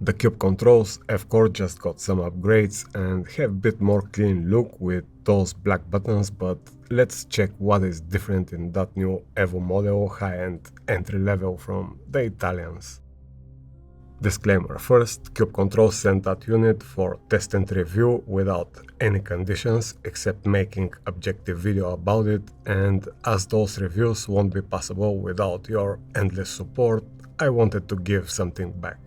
The Cube controls Fcore just got some upgrades and have a bit more clean look with those black buttons, but let's check what is different in that new Evo model high-end entry level from the Italians. Disclaimer first, Cube Controls sent that unit for test and review without any conditions except making objective video about it, and as those reviews won't be possible without your endless support, I wanted to give something back.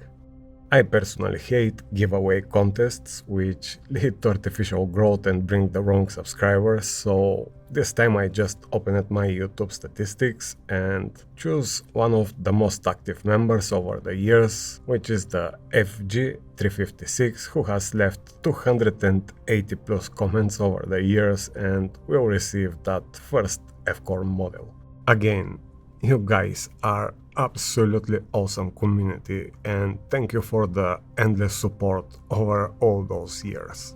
I personally hate giveaway contests which lead to artificial growth and bring the wrong subscribers, so this time I just opened my YouTube statistics and choose one of the most active members over the years, which is the FG356, who has left 280 plus comments over the years and will receive that first Fcore model. Again, you guys are absolutely awesome community and thank you for the endless support over all those years.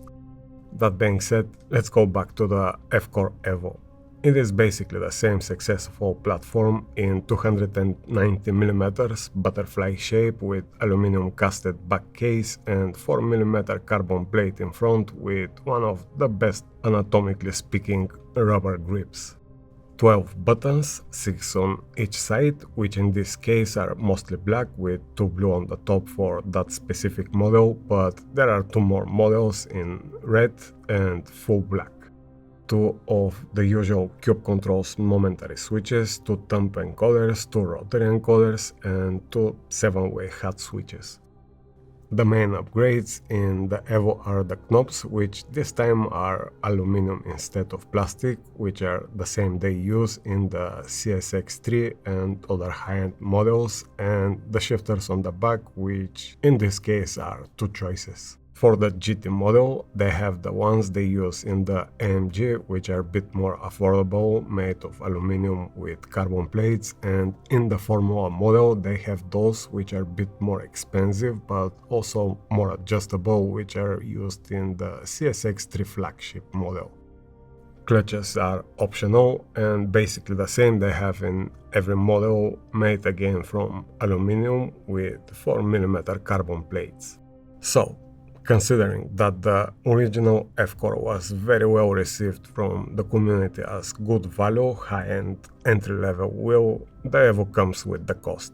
That being said, let's go back to the Fcore Evo. It is basically the same successful platform in 290mm butterfly shape with aluminum casted back case and 4mm carbon plate in front with one of the best anatomically speaking rubber grips. 12 buttons, 6 on each side, which in this case are mostly black with 2 blue on the top for that specific model, but there are 2 more models in red and full black. 2 of the usual Cube Controls momentary switches, 2 thumb encoders, 2 rotary encoders and 2 7-way hat switches. The main upgrades in the Evo are the knobs, which this time are aluminum instead of plastic, which are the same they use in the CSX3 and other high-end models, and the shifters on the back, which in this case are 2 choices. For the GT model, they have the ones they use in the AMG, which are a bit more affordable, made of aluminum with carbon plates, and in the Formula model, they have those which are a bit more expensive, but also more adjustable, which are used in the CSX3 flagship model. Clutches are optional and basically the same they have in every model, made again from aluminum with 4mm carbon plates. So, considering that the original Fcore was very well received from the community as good value, high-end, entry-level wheel, the Evo comes with the cost.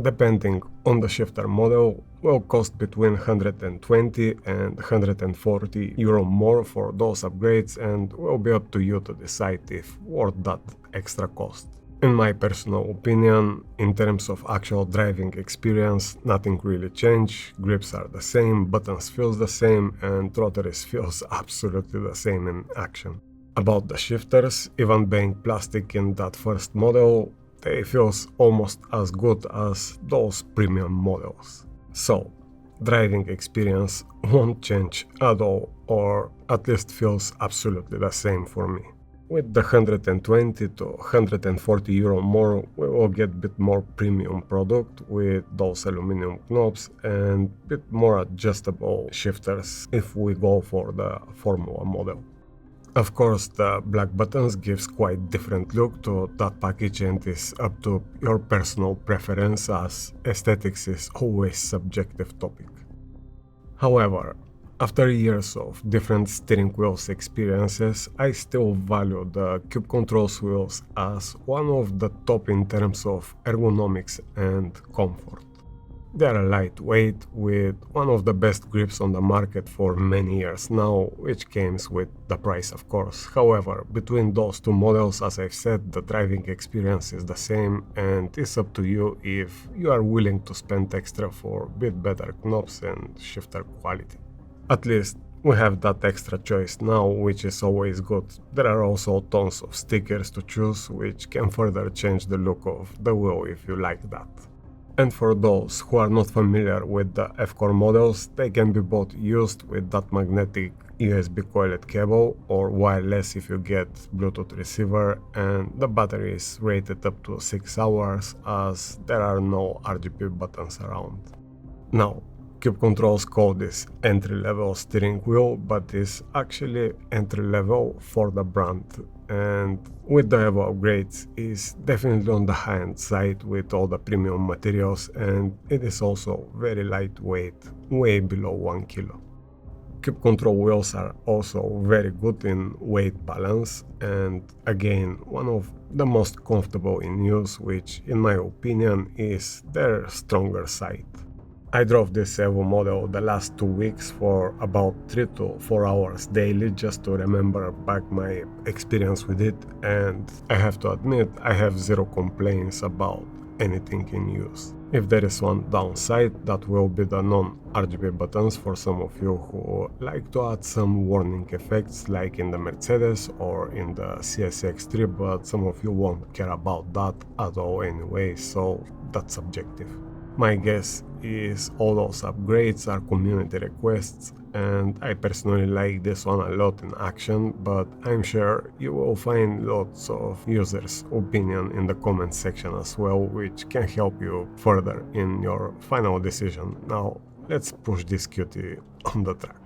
Depending on the shifter model, will cost between 120 and 140 euro more for those upgrades and will be up to you to decide if worth that extra cost. In my personal opinion, in terms of actual driving experience, nothing really changed, grips are the same, buttons feels the same, and rotaries feels absolutely the same in action. About the shifters, even being plastic in that first model, they feels almost as good as those premium models. So, driving experience won't change at all, or at least feels absolutely the same for me. With the 120 to 140 euro more, we will get a bit more premium product with those aluminum knobs and a bit more adjustable shifters if we go for the Formula model. Of course, the black buttons gives quite different look to that package and is up to your personal preference, as aesthetics is always subjective topic. However, after years of different steering wheels experiences, I still value the Cube Controls wheels as one of the top in terms of ergonomics and comfort. They are lightweight with one of the best grips on the market for many years now, which comes with the price of course. However, between those 2 models, as I've said, the driving experience is the same and it's up to you if you are willing to spend extra for a bit better knobs and shifter quality. At least we have that extra choice now, which is always good. There are also tons of stickers to choose, which can further change the look of the wheel if you like that. And for those who are not familiar with the Fcore models, they can be both used with that magnetic USB coiled cable or wireless if you get Bluetooth receiver, and the battery is rated up to 6 hours as there are no RGB buttons around. Now, Cube Controls call this entry-level steering wheel, but is actually entry-level for the brand, and with the Evo upgrades is definitely on the high-end side with all the premium materials, and it is also very lightweight, way below 1 kilo. Cube control wheels are also very good in weight balance, and again one of the most comfortable in use, which in my opinion is their stronger side. I drove this Evo model the last 2 weeks for about 3 to 4 hours daily just to remember back my experience with it, and I have to admit I have zero complaints about anything in use. If there is one downside, that will be the non-RGB buttons for some of you who like to add some warning effects like in the Mercedes or in the CSX3, but some of you won't care about that at all anyway, so that's subjective. My guess is all those upgrades are community requests, and I personally like this one a lot in action, but I'm sure you will find lots of users' opinion in the comment section as well, which can help you further in your final decision. Now let's push this cutie on the track.